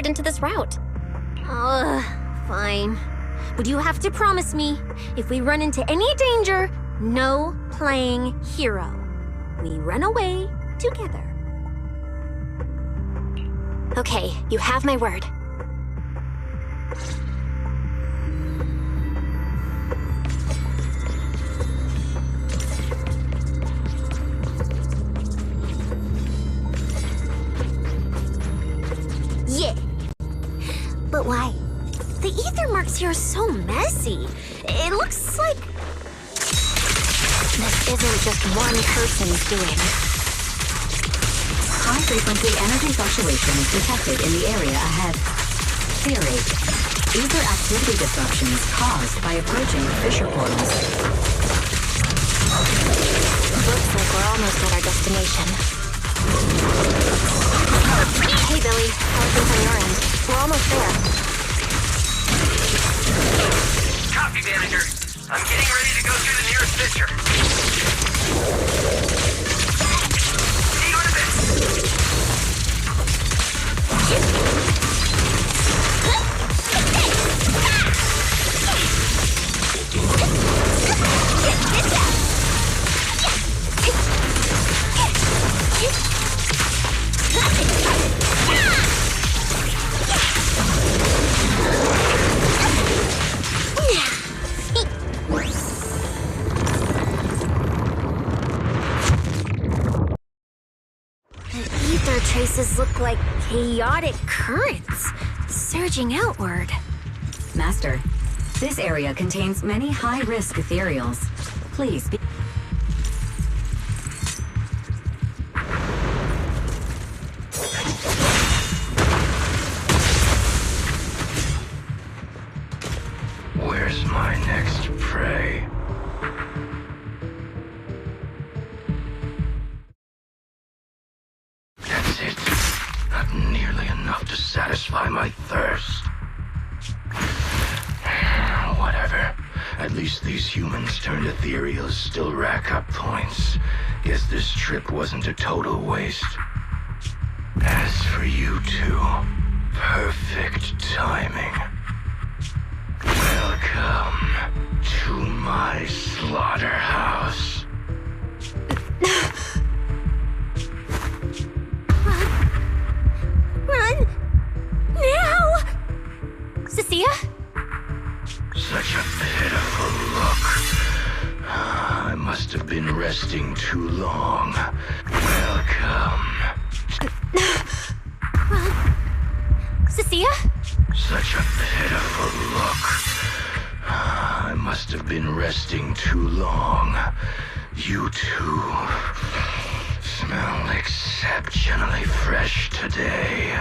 entered into this route. Fine. But you have to promise me, if we run into any danger, no playing hero. We run away together. Okay, you have my word. Yeah. But why? The ether marks here are so messy. It looks like... This isn't just one person's doing. High-frequency energy fluctuations detected in the area ahead. Theory: ether activity disruptions caused by approaching fissure portals. Looks like we're almost at our destination. Hey, Billy. How are things on your end? We're almost there. Copy, manager. I'm getting ready to go through the nearest fissure. See you in a bit. Traces look like chaotic currents, surging outward. Master, this area contains many high-risk ethereals. Please be... Where's my next prey? Satisfy my thirst. Whatever. At least these humans turned ethereals still rack up points. Guess this trip wasn't a total waste. As for you two, perfect timing. Welcome to my slaughterhouse. Run! Now! Cecilia? Such a pitiful look. I must have been resting too long. Welcome. Cecilia? Such a pitiful look. I must have been resting too long. You two smell exceptionally fresh today.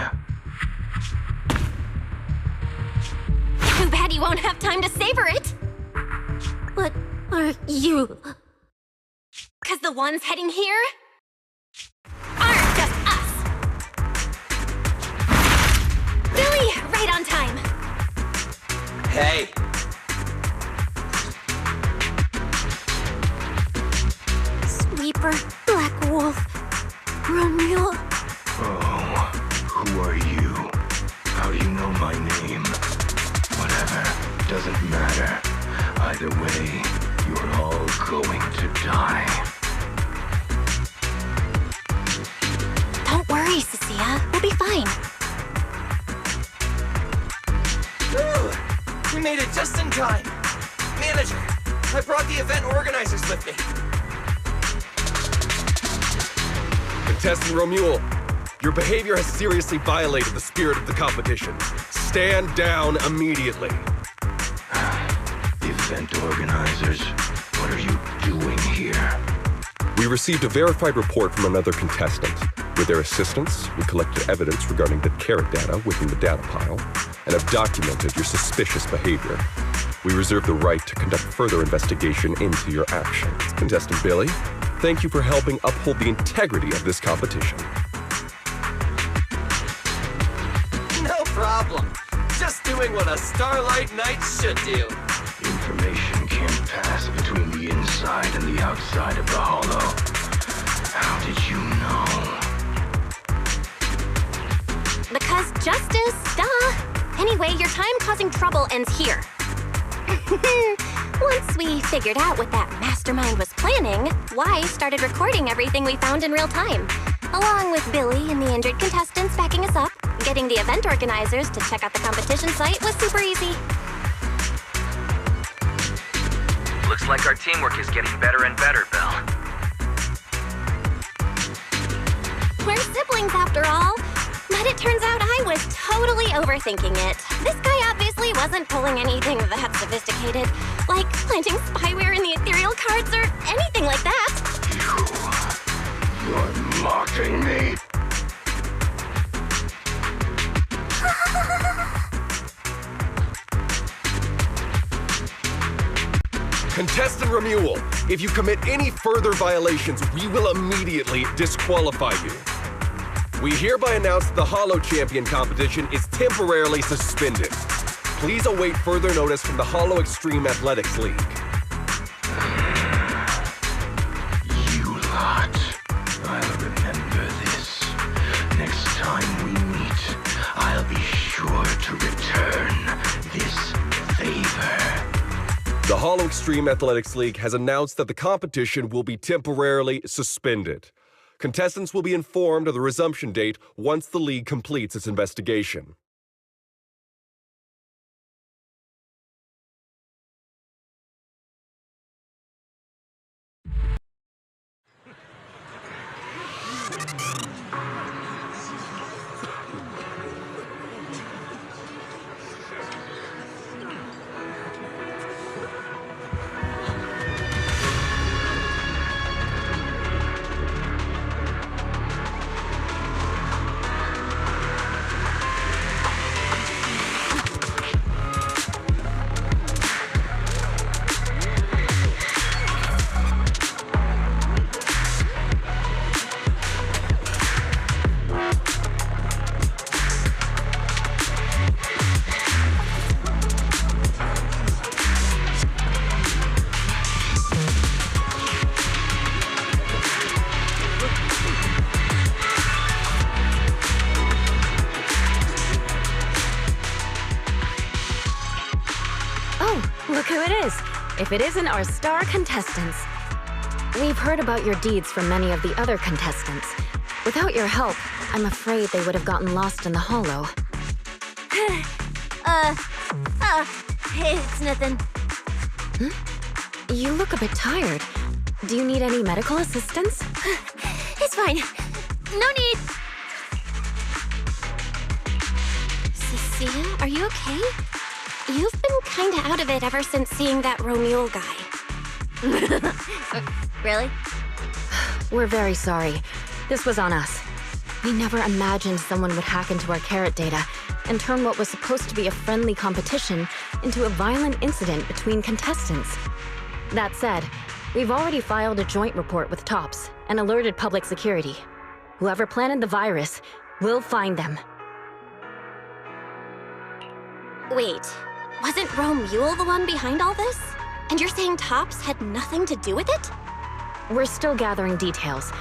Too bad you won't have time to savor it. What are you? 'Cause the ones heading here aren't just us. Billy, right on time. Hey. Sweeper, Black Wolf, Romeo. Oh, who are you? How do you know my name? Whatever, doesn't matter. Either way, you're all going to die. Don't worry, Cecilia. We'll be fine. Ooh, we made it just in time. Manager, I brought the event organizers with me. Contestant Romuald, your behavior has seriously violated the spirit of the competition. Stand down immediately. Event organizers, what are you doing here? We received a verified report from another contestant. With their assistance, we collected evidence regarding the carrot data within the data pile and have documented your suspicious behavior. We reserve the right to conduct further investigation into your actions. Contestant Billy, thank you for helping uphold the integrity of this competition. No problem. Just doing what a Starlight Knight should do. Information can't pass between the inside and the outside of the hollow. How did you know? Because justice Anyway, your time causing trouble ends here. Once we figured out what that mastermind was planning, Wise started recording everything we found in real time. Along with Billy and the injured contestants backing us up, getting the event organizers to check out the competition site was super easy. Looks like our teamwork is getting better and better, Belle. We're siblings after all. But it turns out I was totally overthinking it. This guy obviously wasn't pulling anything that sophisticated, like planting spyware in the ethereal cards or anything like that. You're mocking me. Contestant Remuel, if you commit any further violations, we will immediately disqualify you. We hereby announce that the Hollow Champion competition is temporarily suspended. Please await further notice from the Hollow Extreme Athletics League. You lot. I'll remember this. Next time we meet, I'll be sure to return this favor. The Hollow Extreme Athletics League has announced that the competition will be temporarily suspended. Contestants will be informed of the resumption date once the league completes its investigation. Look who it is. If it isn't our star contestants. We've heard about your deeds from many of the other contestants. Without your help, I'm afraid they would have gotten lost in the Hollow. It's nothing. You look a bit tired. Do you need any medical assistance? It's fine. No need. Cecilia, are you okay? You've been kinda out of it ever since seeing that Romuel guy. Really? We're very sorry. This was on us. We never imagined someone would hack into our carrot data and turn what was supposed to be a friendly competition into a violent incident between contestants. That said, we've already filed a joint report with TOPS and alerted public security. Whoever planted the virus, we'll find them. Wait, wasn't Romuel the one behind all this? And you're saying TOPS had nothing to do with it? We're still gathering details.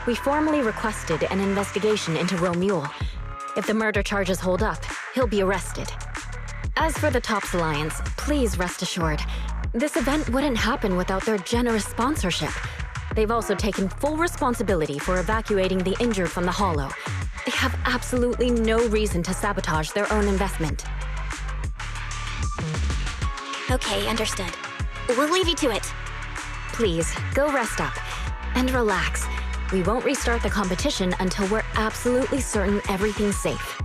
We formally requested an investigation into Romuel. If the murder charges hold up, he'll be arrested. As for the TOPS Alliance, please rest assured, this event wouldn't happen without their generous sponsorship. They've also taken full responsibility for evacuating the injured from the Hollow. They have absolutely no reason to sabotage their own investment. Okay, understood. We'll leave you to it. Please, go rest up. And relax. We won't restart the competition until we're absolutely certain everything's safe.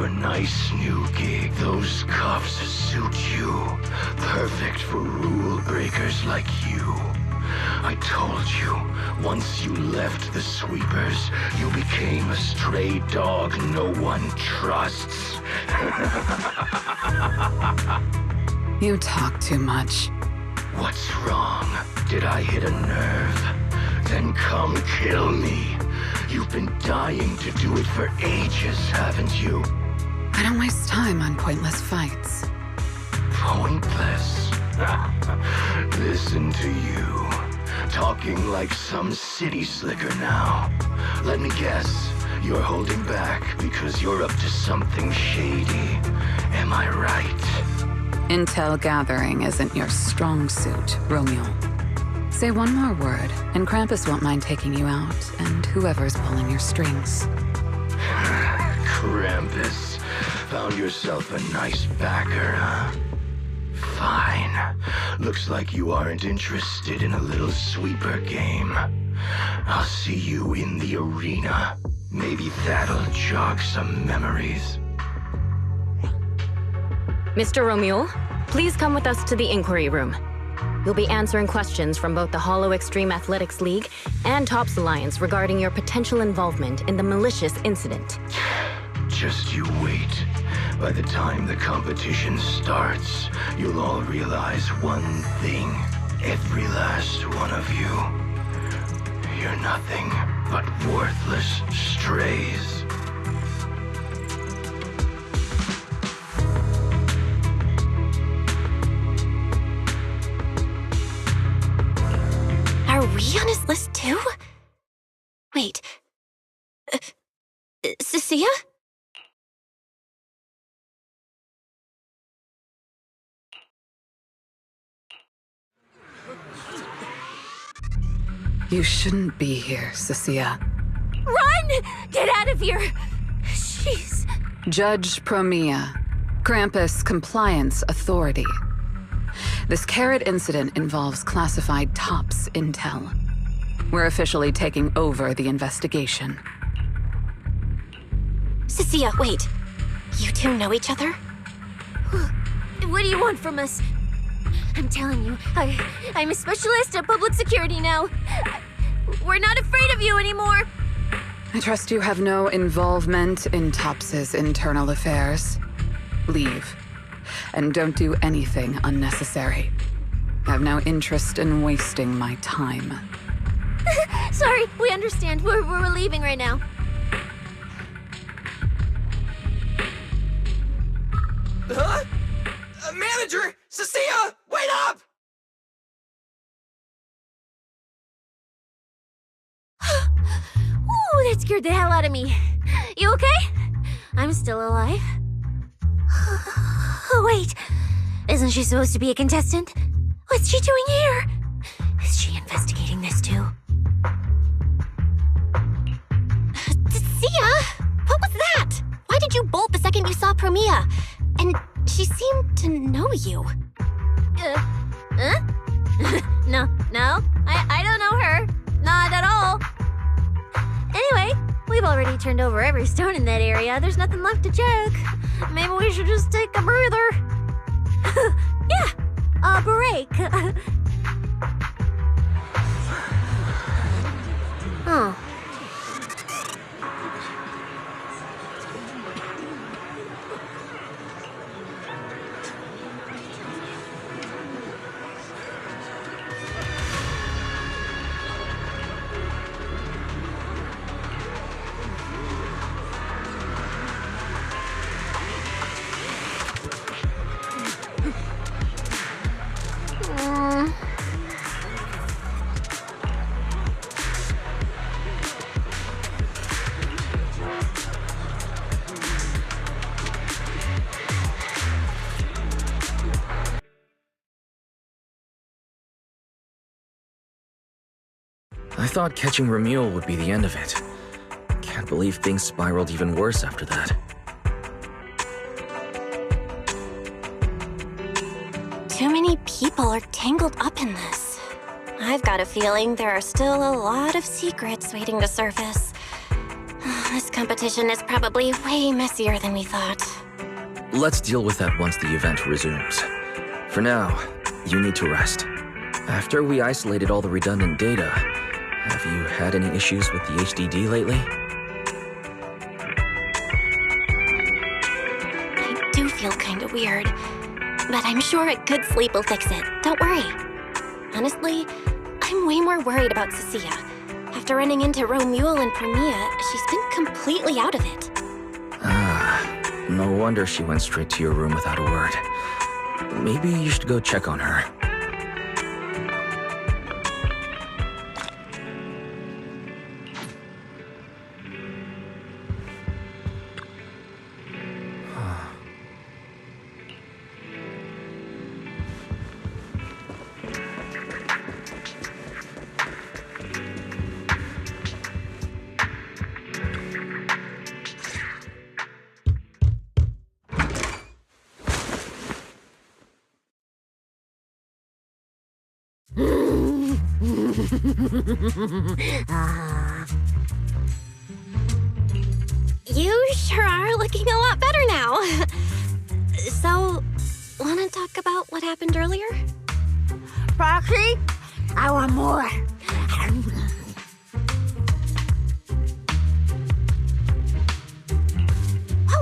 your nice new gig. Those cuffs suit you. Perfect for rule breakers like you. I told you, once you left the sweepers, you became a stray dog no one trusts. You talk too much. What's wrong? Did I hit a nerve? Then come kill me. You've been dying to do it for ages, haven't you? I don't waste time on pointless fights. Pointless? Listen to you. Talking like some city slicker now. Let me guess, you're holding back because you're up to something shady. Am I right? Intel gathering isn't your strong suit, Romeo. Say one more word, and Krampus won't mind taking you out, and whoever's pulling your strings. Krampus. Found yourself a nice backer, huh? Fine. Looks like you aren't interested in a little sweeper game. I'll see you in the arena. Maybe that'll jog some memories. Mr. Romeo, please come with us to the inquiry room. You'll be answering questions from both the Hollow Extreme Athletics League and Tops Alliance regarding your potential involvement in the malicious incident. Just you wait. By the time the competition starts, you'll all realize one thing. Every last one of you. You're nothing but worthless strays. Are we on his list too? Wait. Cecilia? You shouldn't be here, Cecilia. Run! Get out of here! Jeez. Judge Promia, Krampus Compliance Authority. This carrot incident involves classified Tops intel. We're officially taking over the investigation. Cecilia, wait. You two know each other? What do you want from us? I'm telling you, I'm a specialist at public security now. We're not afraid of you anymore. I trust you have no involvement in Tops's internal affairs. Leave. And don't do anything unnecessary. I have no interest in wasting my time. Sorry, we understand. We're leaving right now. Huh? Manager! Cecilia! Wait up! Ooh, that scared the hell out of me. You okay? I'm still alive. Oh, wait. Isn't she supposed to be a contestant? What's she doing here? Is she investigating this too? Sia? What was that? Why did you bolt the second you saw Promia? And she seemed to know you. Huh? No, I don't know her. Not at all. Anyway, we've already turned over every stone in that area. There's nothing left to check. Maybe we should just take a breather. Yeah, a break. Oh. I thought catching Ramil would be the end of it. Can't believe things spiraled even worse after that. Too many people are tangled up in this. I've got a feeling there are still a lot of secrets waiting to surface. This competition is probably way messier than we thought. Let's deal with that once the event resumes. For now, you need to rest. After we isolated all the redundant data, have you had any issues with the HDD lately? I do feel kinda weird, but I'm sure a good sleep will fix it. Don't worry. Honestly, I'm way more worried about Cecilia. After running into Romule and Premia, she's been completely out of it. No wonder she went straight to your room without a word. Maybe you should go check on her. You sure are looking a lot better now. So, wanna talk about what happened earlier? Rocky, I want more.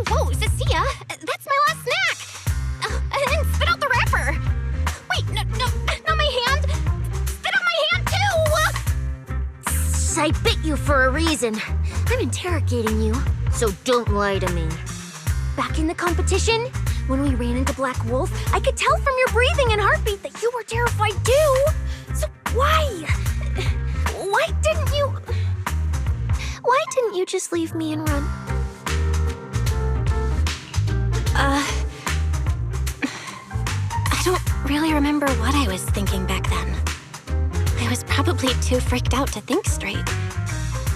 Whoa, Cecilia, that's my last snack. And spit out the wrapper. Wait, no, not my hand. Spit out my hand too. I bit you for a reason. I'm interrogating you, so don't lie to me. Back in the competition, when we ran into Black Wolf, I could tell from your breathing and heartbeat that you were terrified too. So why didn't you just leave me and run? I don't really remember what I was thinking back then. I was probably too freaked out to think straight,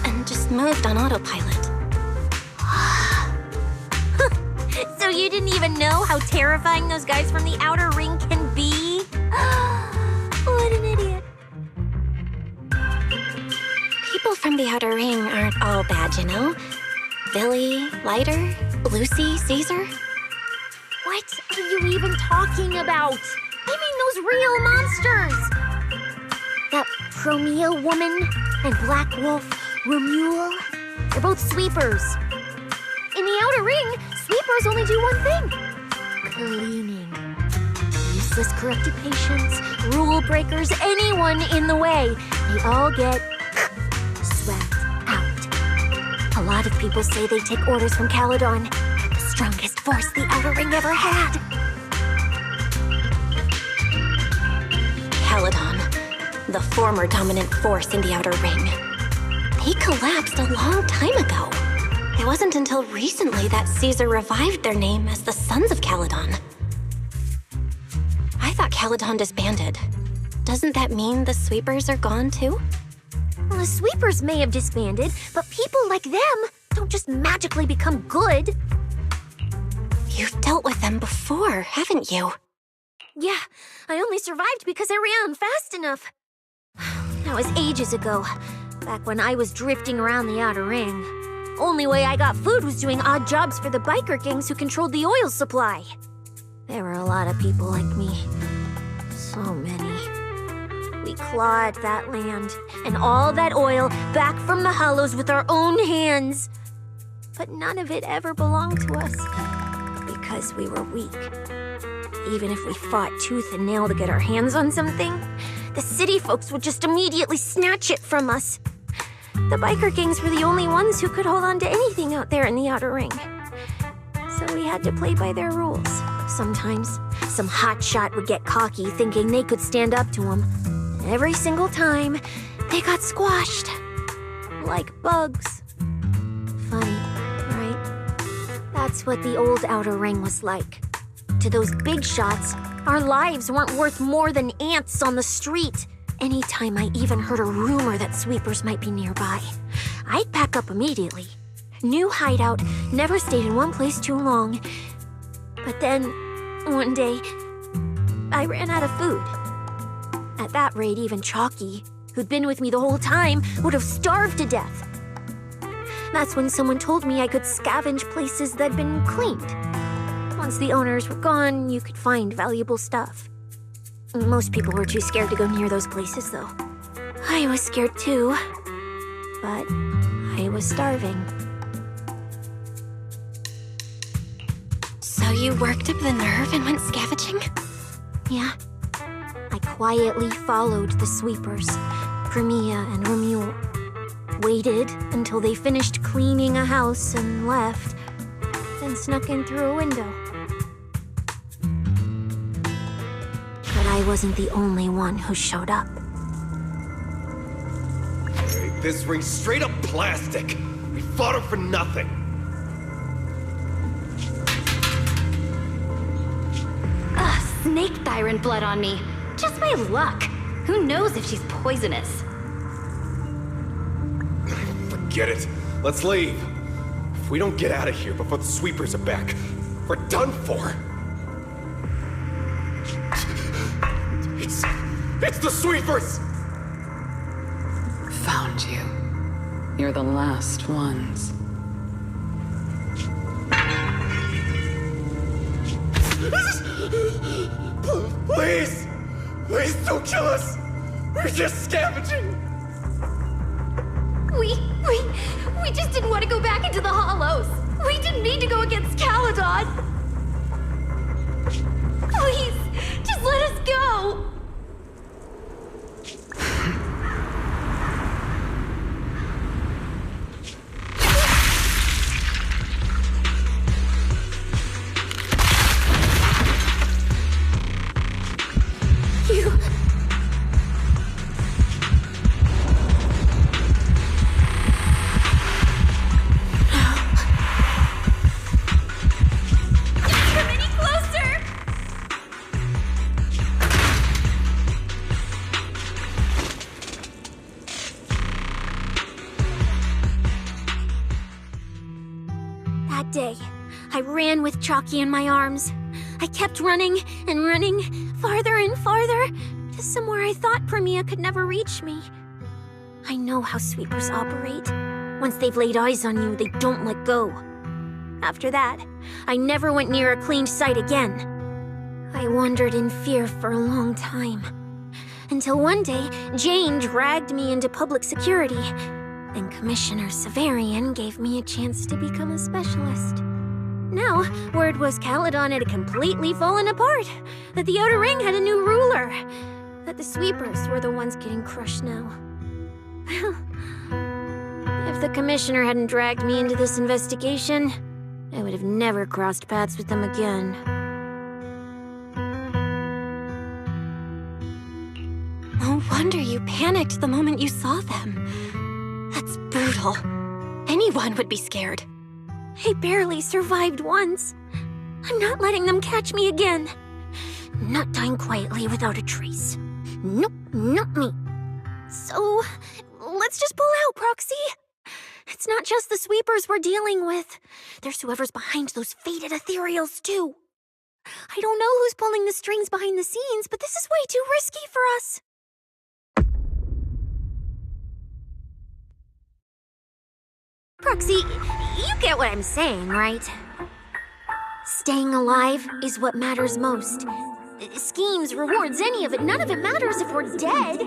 and just moved on autopilot. So you didn't even know how terrifying those guys from the outer ring can be? What an idiot. People from the Outer Ring aren't all bad, you know? Billy, Lighter, Lucy, Caesar. What are you even talking about? I mean those real monsters! That Promia woman and Black Wolf, Romule, they're both sweepers. In the Outer Ring, sweepers only do one thing. Cleaning. Useless corrupted patients, rule breakers, anyone in the way. They all get swept out. A lot of people say they take orders from Caledon, the strongest force the Outer Ring ever had. Caledon, the former dominant force in the Outer Ring. They collapsed a long time ago. It wasn't until recently that Caesar revived their name as the Sons of Caledon. I thought Caledon disbanded. Doesn't that mean the sweepers are gone too? Well, the sweepers may have disbanded, but people like them don't just magically become good. You've dealt with them before, haven't you? Yeah, I only survived because I ran fast enough. That was ages ago, back when I was drifting around the Outer Ring. Only way I got food was doing odd jobs for the biker gangs who controlled the oil supply. There were a lot of people like me. So many. We clawed that land and all that oil back from the hollows with our own hands. But none of it ever belonged to us because we were weak. Even if we fought tooth and nail to get our hands on something, the city folks would just immediately snatch it from us. The biker gangs were the only ones who could hold on to anything out there in the Outer Ring. So we had to play by their rules. Sometimes, some hotshot would get cocky thinking they could stand up to them. Every single time, they got squashed. Like bugs. Funny, right? That's what the old Outer Ring was like. To those big shots, our lives weren't worth more than ants on the street. Anytime I even heard a rumor that sweepers might be nearby, I'd pack up immediately. New hideout, never stayed in one place too long. But then, one day, I ran out of food. At that rate, even Chalky, who'd been with me the whole time, would have starved to death. That's when someone told me I could scavenge places that'd been cleaned. Once the owners were gone, you could find valuable stuff. Most people were too scared to go near those places, though. I was scared too, but I was starving. So you worked up the nerve and went scavenging? Yeah. I quietly followed the sweepers, Premia and Romuald. Waited until they finished cleaning a house and left, then snuck in through a window. But I wasn't the only one who showed up. Hey, this ring's straight up plastic. We fought her for nothing. Snake thyron blood on me. Just my luck. Who knows if she's poisonous? Forget it. Let's leave. If we don't get out of here before the sweepers are back, we're done for. It's the sweepers! Found you. You're the last ones. Please! Please don't kill us! We're just scavenging! We just didn't want to go back into the hollows. We didn't mean to go against Caledon. Please, just let us go. Day, I ran with Chalky in my arms. I kept running and running, farther and farther, to somewhere I thought Premia could never reach me. I know how sweepers operate. Once they've laid eyes on you, they don't let go. After that, I never went near a cleaned site again. I wandered in fear for a long time. Until one day, Jane dragged me into public security. And Commissioner Severian gave me a chance to become a specialist. Now, word was Caledon had completely fallen apart, that the Outer Ring had a new ruler, that the sweepers were the ones getting crushed now. If the Commissioner hadn't dragged me into this investigation, I would have never crossed paths with them again. No wonder you panicked the moment you saw them. That's brutal. Anyone would be scared. I barely survived once. I'm not letting them catch me again. Not dying quietly without a trace. Nope, not me. So, let's just pull out, Proxy. It's not just the sweepers we're dealing with. There's whoever's behind those faded ethereals, too. I don't know who's pulling the strings behind the scenes, but this is way too risky for us. Proxy, you get what I'm saying, right? Staying alive is what matters most. Schemes, rewards, any of it, none of it matters if we're dead.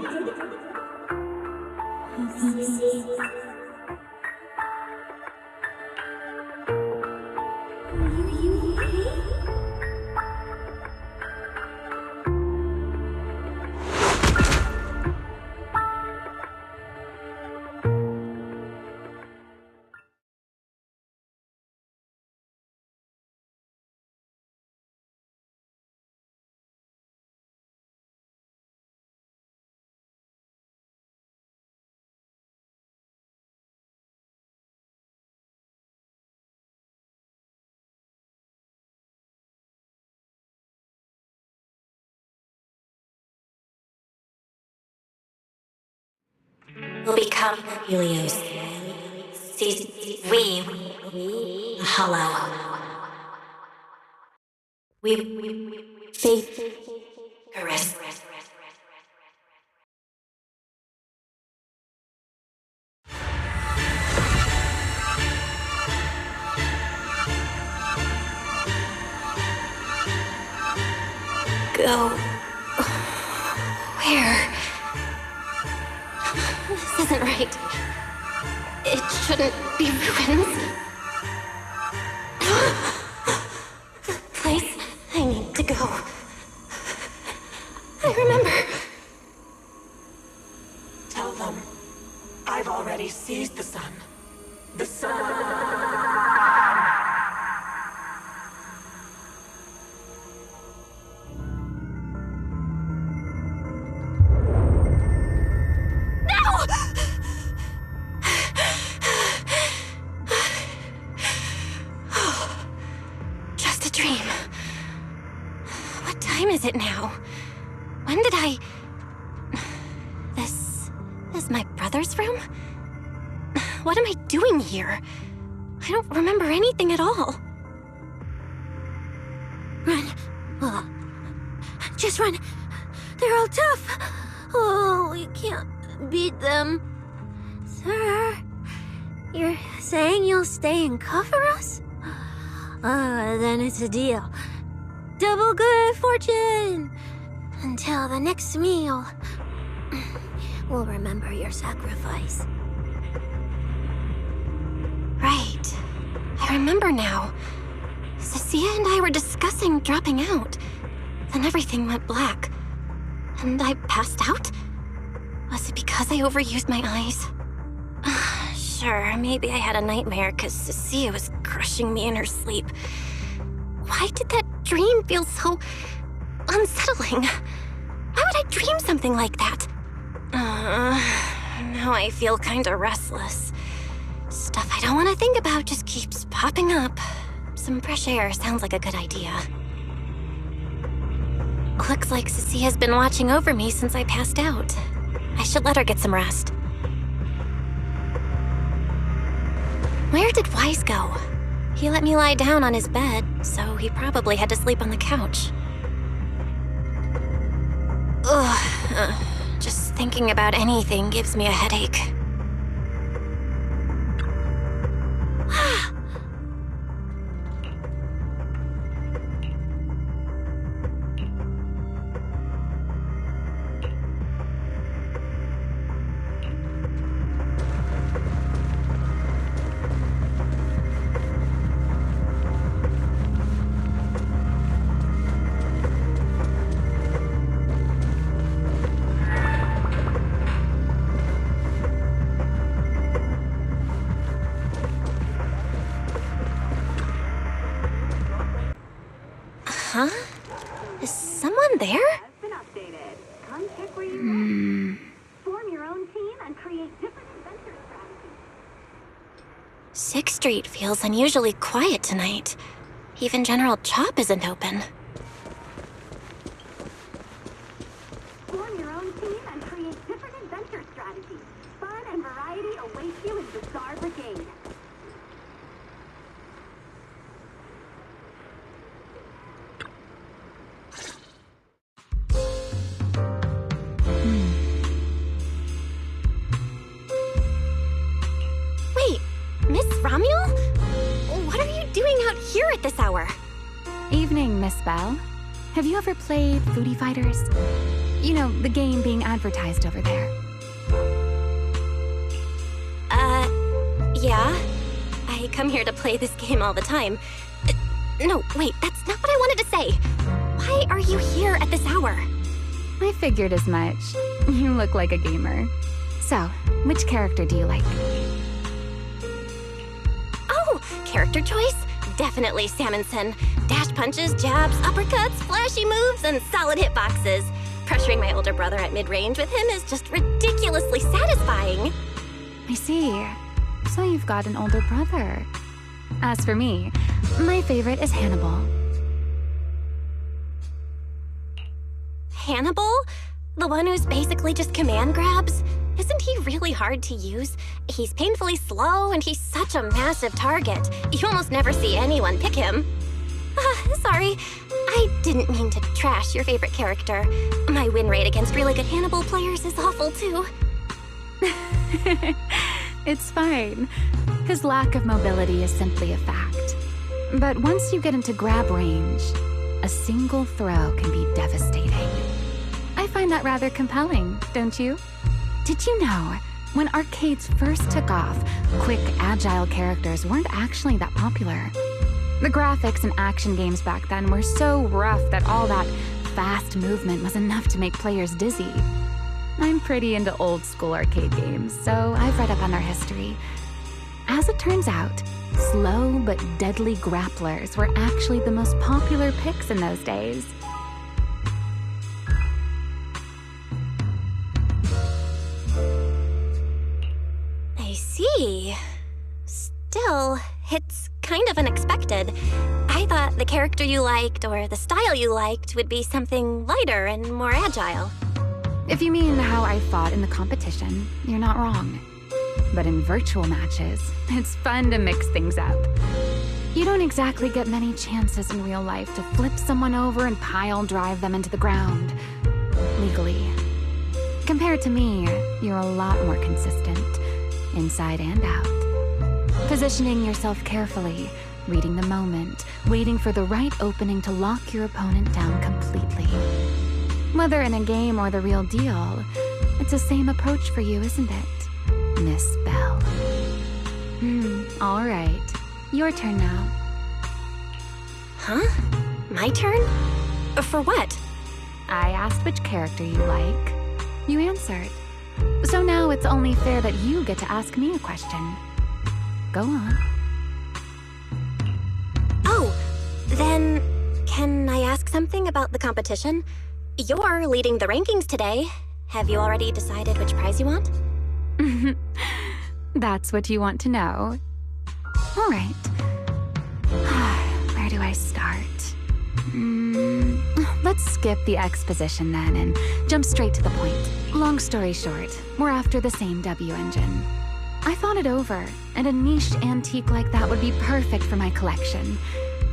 Will become Helios. We hollow. We faith caress. go... Where? This isn't right. It shouldn't be ruins. The place I need to go. I remember. Tell them I've already seized the sun. The sun. Just a dream. What time is it now? When did I... This is my brother's room? What am I doing here? I don't remember anything at all. Run. Oh. Just run. They're all tough. Oh, we can't beat them. Sir, you're saying you'll stay and cover us? Then it's a deal. Double good fortune. Until the next meal. We'll remember your sacrifice. Right. I remember now. Cecilia and I were discussing dropping out. Then everything went black. And I passed out? Was it because I overused my eyes? Sure, maybe I had a nightmare because Cecilia was crushing me in her sleep. Why did that dream feel so unsettling? Why would I dream something like that? Now I feel kinda restless. Stuff I don't want to think about just keeps popping up. Some fresh air sounds like a good idea. Looks like Cecilia's been watching over me since I passed out. I should let her get some rest. Where did Wise go? He let me lie down on his bed, so he probably had to sleep on the couch. Ugh, just thinking about anything gives me a headache. Huh? Is someone there? Form your own team and create different adventure strategies. 6th Street feels unusually quiet tonight. Even General Chop isn't open. Form your own team and create different adventure strategies. Fun and variety await you in Bizarre Brigade. Wait, Miss Romuel? What are you doing out here at this hour? Evening, Miss Bell. Have you ever played Foodie Fighters? You know, the game being advertised over there. Yeah. I come here to play this game all the time. No, wait, that's not what I wanted to say. Why are you here at this hour? I figured as much. You look like a gamer. So, which character do you like? Oh, character choice? Definitely Salmonson. Dash punches, jabs, uppercuts, flashy moves, and solid hitboxes. Pressuring my older brother at mid-range with him is just ridiculously satisfying. I see. So you've got an older brother. As for me, my favorite is Hannibal. Hannibal? The one who's basically just command grabs? Isn't he really hard to use? He's painfully slow, and he's such a massive target. You almost never see anyone pick him. Sorry. I didn't mean to trash your favorite character. My win rate against really good Hannibal players is awful, too. It's fine. His lack of mobility is simply a fact. But once you get into grab range, a single throw can be devastating. I find that rather compelling, don't you? Did you know, when arcades first took off, quick, agile characters weren't actually that popular. The graphics in action games back then were so rough that all that fast movement was enough to make players dizzy. I'm pretty into old school arcade games, so I've read up on their history. As it turns out, slow but deadly grapplers were actually the most popular picks in those days. I see. Still, it's kind of unexpected. I thought the character you liked or the style you liked would be something lighter and more agile. If you mean how I fought in the competition, you're not wrong. But in virtual matches, it's fun to mix things up. You don't exactly get many chances in real life to flip someone over and pile drive them into the ground. Legally. Compared to me, you're a lot more consistent, inside and out. Positioning yourself carefully, reading the moment, waiting for the right opening to lock your opponent down completely. Whether in a game or the real deal, it's the same approach for you, isn't it, Miss Bell? All right. Your turn now. Huh? My turn? For what? I asked which character you like. You answered. So now it's only fair that you get to ask me a question. Go on. Oh, then can I ask something about the competition? You're leading the rankings today. Have you already decided which prize you want? That's what you want to know. All right. Where do I start? Let's skip the exposition then and jump straight to the point. Long story short, we're after the same W engine. I thought it over, and a niche antique like that would be perfect for my collection.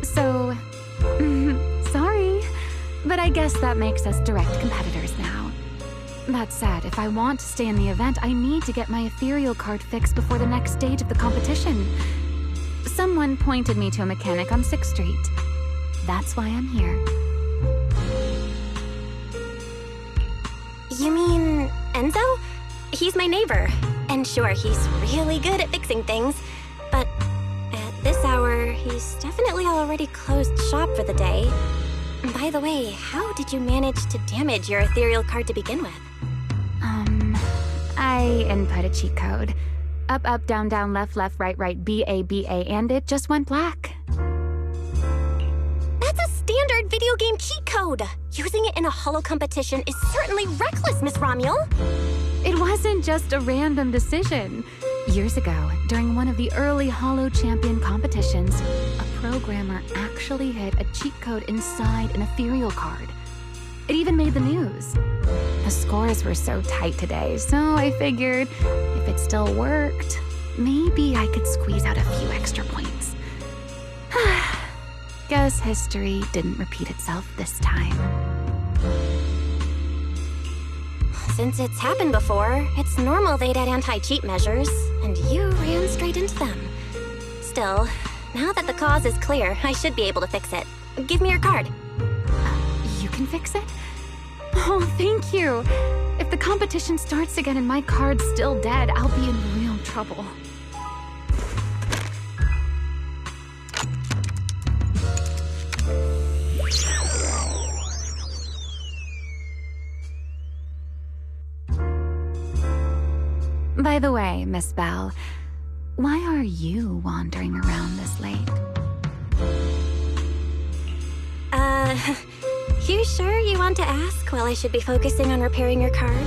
So, sorry, but I guess that makes us direct competitors now. That said, if I want to stay in the event, I need to get my ethereal card fixed before the next stage of the competition. Someone pointed me to a mechanic on 6th Street. That's why I'm here. You mean Enzo? He's my neighbor. And sure, he's really good at fixing things. But at this hour, he's definitely already closed shop for the day. By the way, how did you manage to damage your ethereal card to begin with? I input a cheat code. Up, up, down, down, left, left, right, right, B-A, B-A, and it just went black. That's a standard video game cheat code! Using it in a holo competition is certainly reckless, Miss Romuel! It wasn't just a random decision. Years ago, during one of the early Holo Champion competitions, a programmer actually hid a cheat code inside an ethereal card. It even made the news. The scores were so tight today, so I figured if it still worked, maybe I could squeeze out a few extra points. Guess history didn't repeat itself this time. Since it's happened before, it's normal they'd add anti-cheat measures, and you ran straight into them. Still, now that the cause is clear, I should be able to fix it. Give me your card. You can fix it? Oh, thank you. If the competition starts again and my card's still dead, I'll be in real trouble. By the way, Miss Bell, why are you wandering around this late? You sure you want to ask while I should be focusing on repairing your card?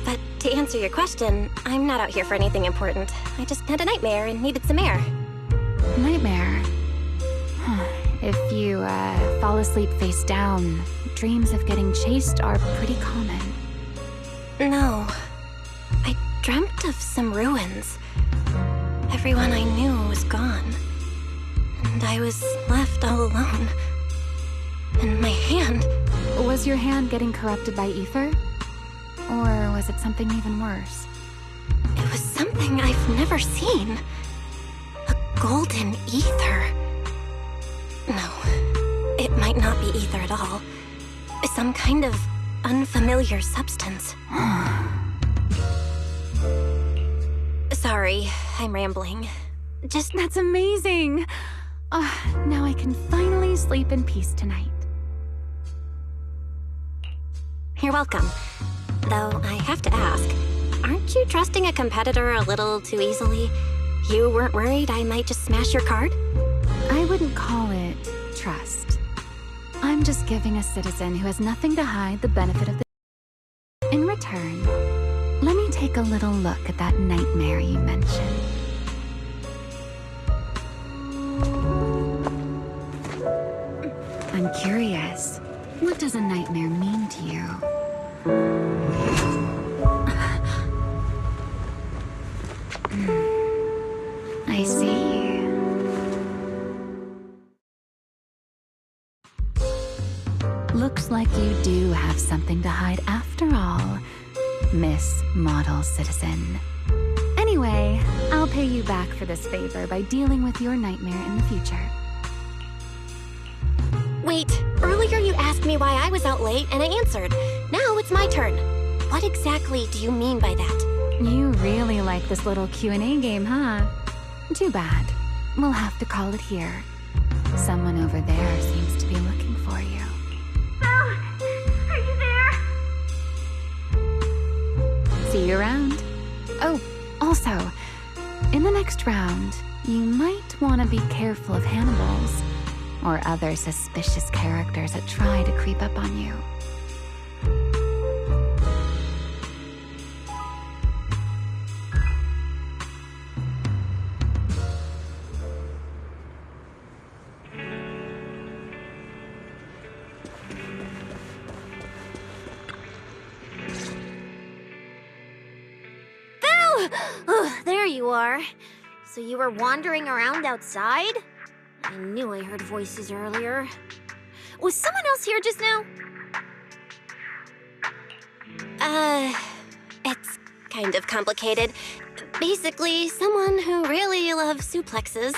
But to answer your question, I'm not out here for anything important. I just had a nightmare and needed some air. Nightmare? If you, fall asleep face down, dreams of getting chased are pretty common. No. I dreamt of some ruins. Everyone I knew was gone. And I was left all alone. And my hand... Was your hand getting corrupted by ether? Or was it something even worse? It was something I've never seen. A golden ether. No, it might not be ether at all. Some kind of unfamiliar substance. Sorry, I'm rambling. That's amazing! Now I can finally sleep in peace tonight. You're welcome. Though I have to ask, aren't you trusting a competitor a little too easily? You weren't worried I might just smash your card? I wouldn't call it trust. I'm just giving a citizen who has nothing to hide the benefit of the... In return, let me take a little look at that nightmare you mentioned. I'm curious, what does a nightmare mean to you? I see. Looks like you do have something to hide after all, Miss Model Citizen. Anyway, I'll pay you back for this favor by dealing with your nightmare in the future. Wait, earlier you asked me why I was out late and I answered. Now it's my turn. What exactly do you mean by that? You really like this little Q&A game, huh? Too bad. We'll have to call it here. Someone over there seems to be looking for you. Belle, are you there? See you around. Oh, also, in the next round, you might want to be careful of Hannibals or other suspicious characters that try to creep up on you. Oh, there you are. So you were wandering around outside? I knew I heard voices earlier. Was someone else here just now? It's kind of complicated. Basically, someone who really loves suplexes.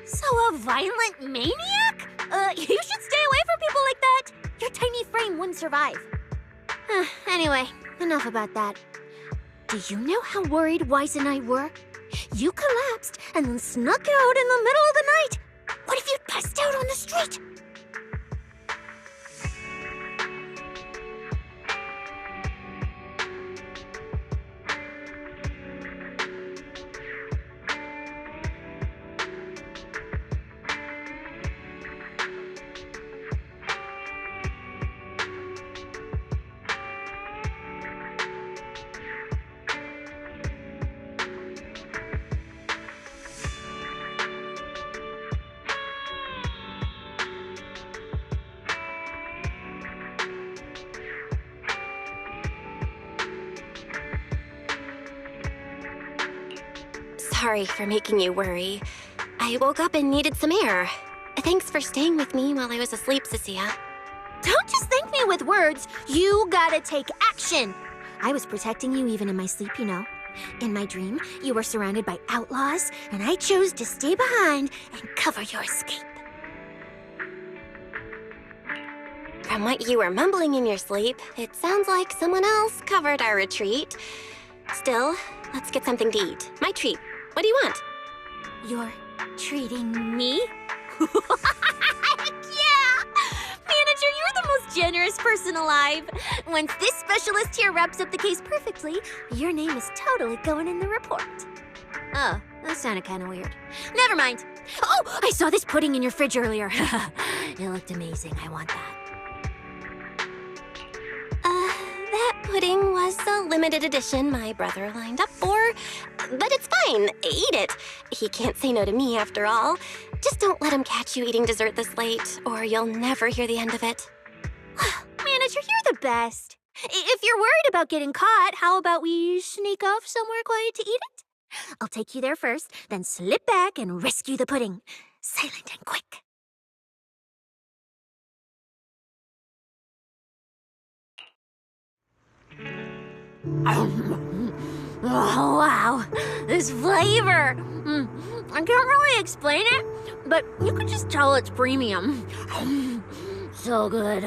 So a violent maniac? You should stay away from people like that. Your tiny frame wouldn't survive. Anyway, enough about that. Do you know how worried Wise and I were? You collapsed and then snuck out in the middle of the night. What if you'd passed out on the street? Sorry for making you worry. I woke up and needed some air. Thanks for staying with me while I was asleep, Cecilia. Don't just thank me with words. You gotta take action. I was protecting you even in my sleep, you know. In my dream, you were surrounded by outlaws, and I chose to stay behind and cover your escape. From what you were mumbling in your sleep, it sounds like someone else covered our retreat. Still, let's get something to eat. My treat. What do you want? You're treating me? Yeah! Manager, you're the most generous person alive. Once this specialist here wraps up the case perfectly, your name is totally going in the report. Oh, that sounded kind of weird. Never mind. Oh, I saw this pudding in your fridge earlier. It looked amazing. I want that. That pudding was a limited edition my brother lined up for. But it's fine. Eat it. He can't say no to me after all. Just don't let him catch you eating dessert this late, or you'll never hear the end of it. Manager, you're the best. If you're worried about getting caught, how about we sneak off somewhere quiet to eat it? I'll take you there first, then slip back and rescue the pudding. Silent and quick. Oh, wow. This flavor. I can't really explain it, but you can just tell it's premium. So good.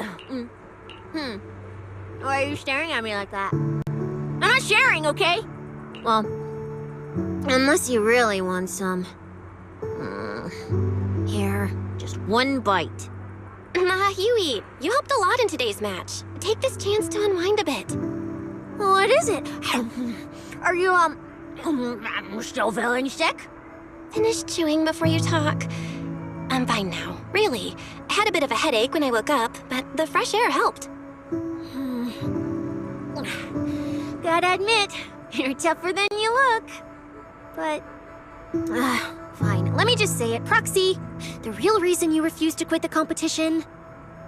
Why are you staring at me like that? I'm not sharing, okay? Well, unless you really want some. Here, just one bite. Nah, you eat. You helped a lot in today's match. Take this chance to unwind a bit. What is it? Are you, still feeling sick? Finish chewing before you talk. I'm fine now, really. I had a bit of a headache when I woke up, but the fresh air helped. Gotta admit, you're tougher than you look. But, fine. Let me just say it. Proxy, the real reason you refused to quit the competition,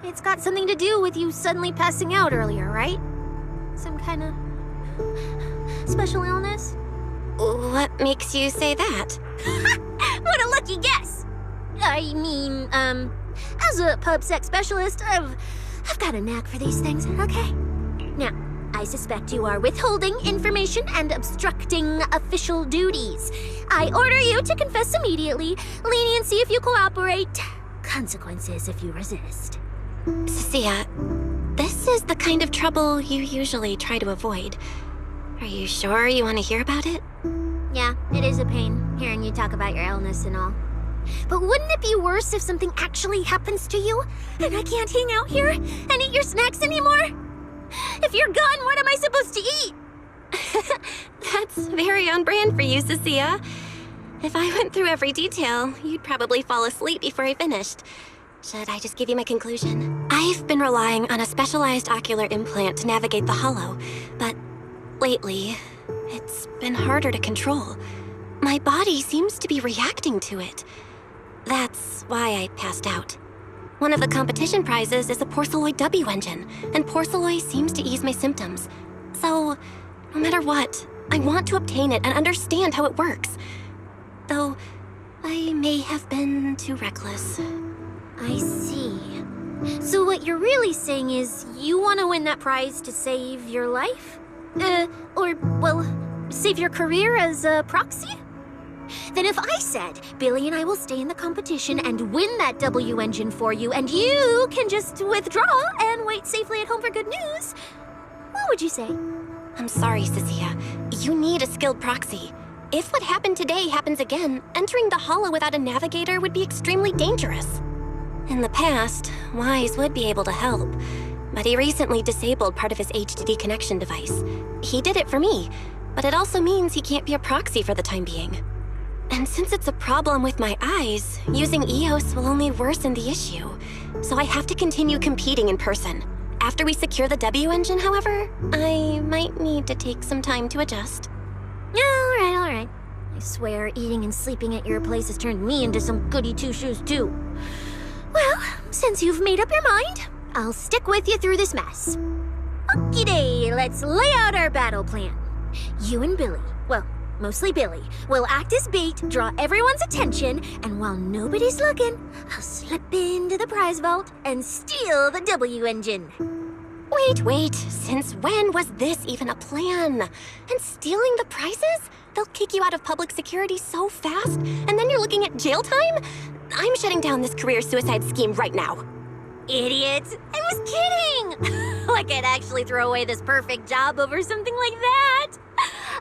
it's got something to do with you suddenly passing out earlier, right? Some kind of special illness? What makes you say that? What a lucky guess! I mean, as a pub sex specialist, I've got a knack for these things, okay? Now, I suspect you are withholding information and obstructing official duties. I order you to confess immediately, leniency if you cooperate, consequences if you resist. Cecilia, this is the kind of trouble you usually try to avoid. Are you sure you want to hear about it? Yeah, it is a pain, hearing you talk about your illness and all. But wouldn't it be worse if something actually happens to you, and I can't hang out here and eat your snacks anymore? If you're gone, what am I supposed to eat? That's very on brand for you, Cecilia. If I went through every detail, you'd probably fall asleep before I finished. Should I just give you my conclusion? I've been relying on a specialized ocular implant to navigate the hollow, but lately, it's been harder to control. My body seems to be reacting to it. That's why I passed out. One of the competition prizes is a Porceloid W engine, and Porceloid seems to ease my symptoms. So, no matter what, I want to obtain it and understand how it works. Though, I may have been too reckless. I see. So what you're really saying is you want to win that prize to save your life? Save your career as a proxy? Then if I said, Billy and I will stay in the competition and win that W engine for you, and you can just withdraw and wait safely at home for good news, what would you say? I'm sorry, Cecilia. You need a skilled proxy. If what happened today happens again, entering the hollow without a navigator would be extremely dangerous. In the past, Wise would be able to help, but he recently disabled part of his HDD connection device. He did it for me, but it also means he can't be a proxy for the time being. And since it's a problem with my eyes, using EOS will only worsen the issue. So I have to continue competing in person. After we secure the W engine, however, I might need to take some time to adjust. All right. I swear eating and sleeping at your place has turned me into some goody two-shoes too. Well, since you've made up your mind, I'll stick with you through this mess. Okie-day, let's lay out our battle plan. You and Billy, well, mostly Billy, will act as bait, draw everyone's attention, and while nobody's looking, I'll slip into the prize vault and steal the W engine. Wait, since when was this even a plan? And stealing the prizes? They'll kick you out of public security so fast, and then you're looking at jail time? I'm shutting down this career suicide scheme right now. Idiot! I was kidding! Like I'd actually throw away this perfect job over something like that!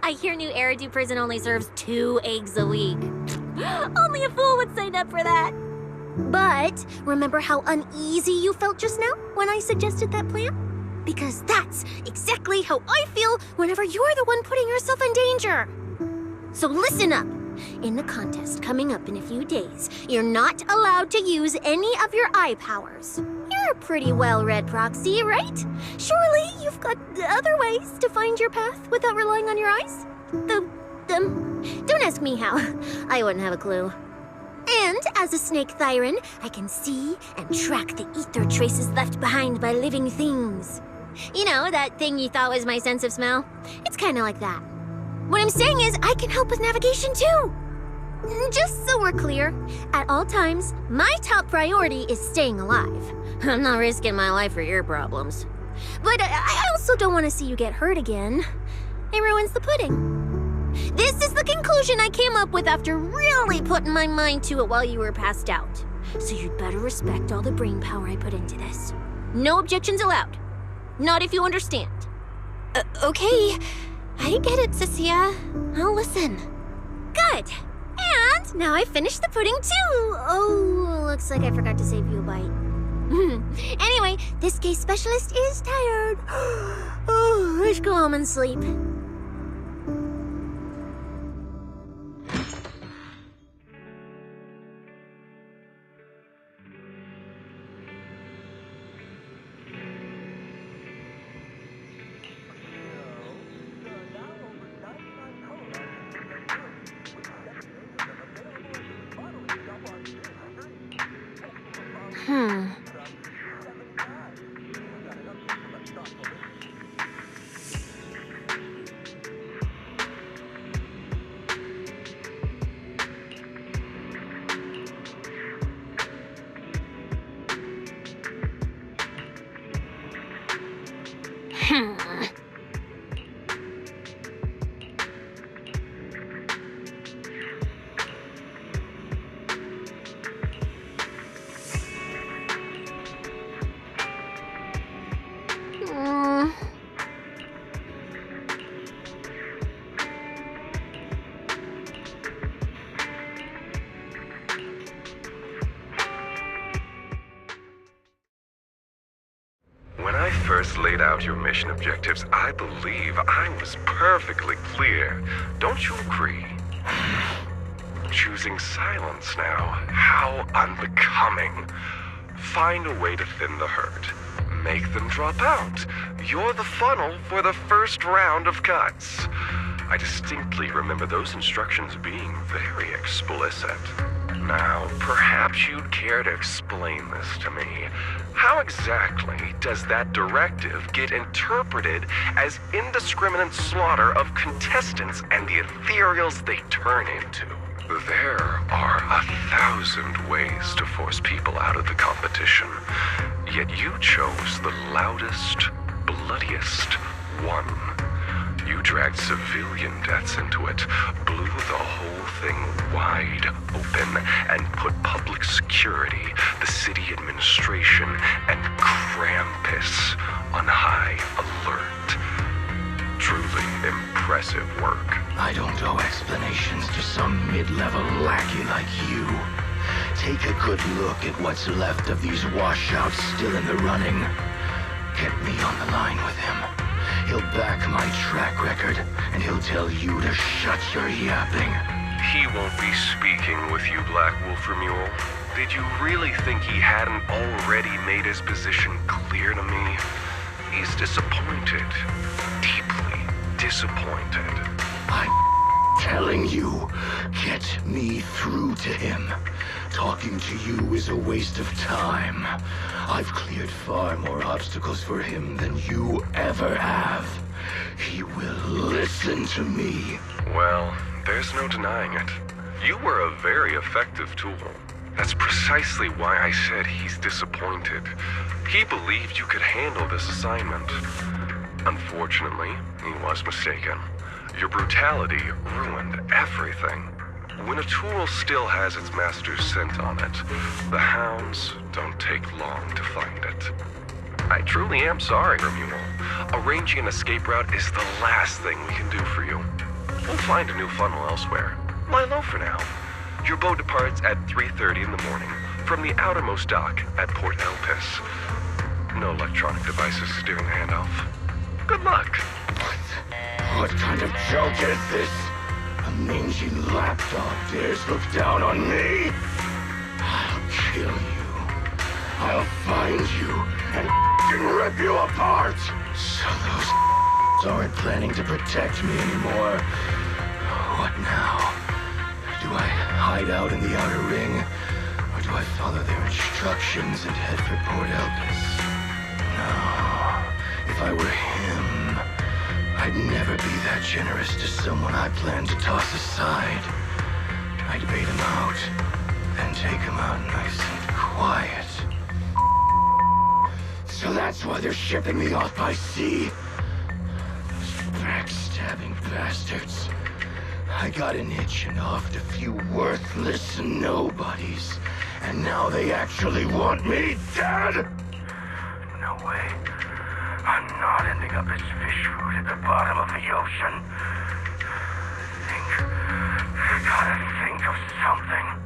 I hear New Eridan prison only serves 2 eggs a week. Only a fool would sign up for that. But remember how uneasy you felt just now when I suggested that plan? Because that's exactly how I feel whenever you're the one putting yourself in danger. So listen up. In the contest coming up in a few days, you're not allowed to use any of your eye powers. You're a pretty well-read proxy, right? Surely you've got other ways to find your path without relying on your eyes? Don't ask me how. I wouldn't have a clue. And as a snake Thyran, I can see and track the ether traces left behind by living things. You know, that thing you thought was my sense of smell? It's kind of like that. What I'm saying is I can help with navigation too. Just so we're clear, at all times, my top priority is staying alive. I'm not risking my life for your problems. But I also don't want to see you get hurt again. It ruins the pudding. This is the conclusion I came up with after really putting my mind to it while you were passed out. So you'd better respect all the brain power I put into this. No objections allowed. Not if you understand. Okay. I get it, Cecilia. I'll listen. Good. And now I finished the pudding too. Oh, looks like I forgot to save you a bite. Anyway, this case specialist is tired. Oh, let's go home and sleep. First laid out your mission objectives, I believe I was perfectly clear. Don't you agree? Choosing silence now. How unbecoming. Find a way to thin the herd. Make them drop out. You're the funnel for the first round of cuts. I distinctly remember those instructions being very explicit. Now, perhaps you'd care to explain this to me. How exactly does that directive get interpreted as indiscriminate slaughter of contestants and the ethereals they turn into? There are 1,000 ways to force people out of the competition, yet you chose the loudest, bloodiest one. You dragged civilian deaths into it, blew the whole thing wide open, and put public security, the city administration, and Krampus on high alert. Truly impressive work. I don't owe explanations to some mid-level lackey like you. Take a good look at what's left of these washouts still in the running. Get me on the line with him. He'll back my track record, and he'll tell you to shut your yapping. He won't be speaking with you, Black Wolfer Mule. Did you really think he hadn't already made his position clear to me? He's disappointed. Deeply disappointed. I'm telling you, get me through to him. Talking to you is a waste of time. I've cleared far more obstacles for him than you ever have. He will listen to me. Well, there's no denying it. You were a very effective tool. That's precisely why I said he's disappointed. He believed you could handle this assignment. Unfortunately, he was mistaken. Your brutality ruined everything. When a tool still has its master's scent on it, the hounds don't take long to find it. I truly am sorry, Mule. Arranging an escape route is the last thing we can do for you. We'll find a new funnel elsewhere. Lie low for now. Your boat departs at 3:30 in the morning from the outermost dock at Port Elpis. No electronic devices steering the handoff. Good luck. What kind of joke is this? A mangy lapdog dares look down on me? I'll kill you. I'll find you and rip you apart. So those aren't planning to protect me anymore. What now? Do I hide out in the outer ring? Or do I follow their instructions and head for Port Elpis? No. If I were him, I'd never be that generous to someone I plan to toss aside. I'd bait him out, and take him out nice and quiet. So that's why they're shipping me off by sea. Those backstabbing bastards. I got an itch and offed a few worthless nobodies, and now they actually want me dead? No way. I'm not ending up as fish food at the bottom of the ocean. Gotta think of something.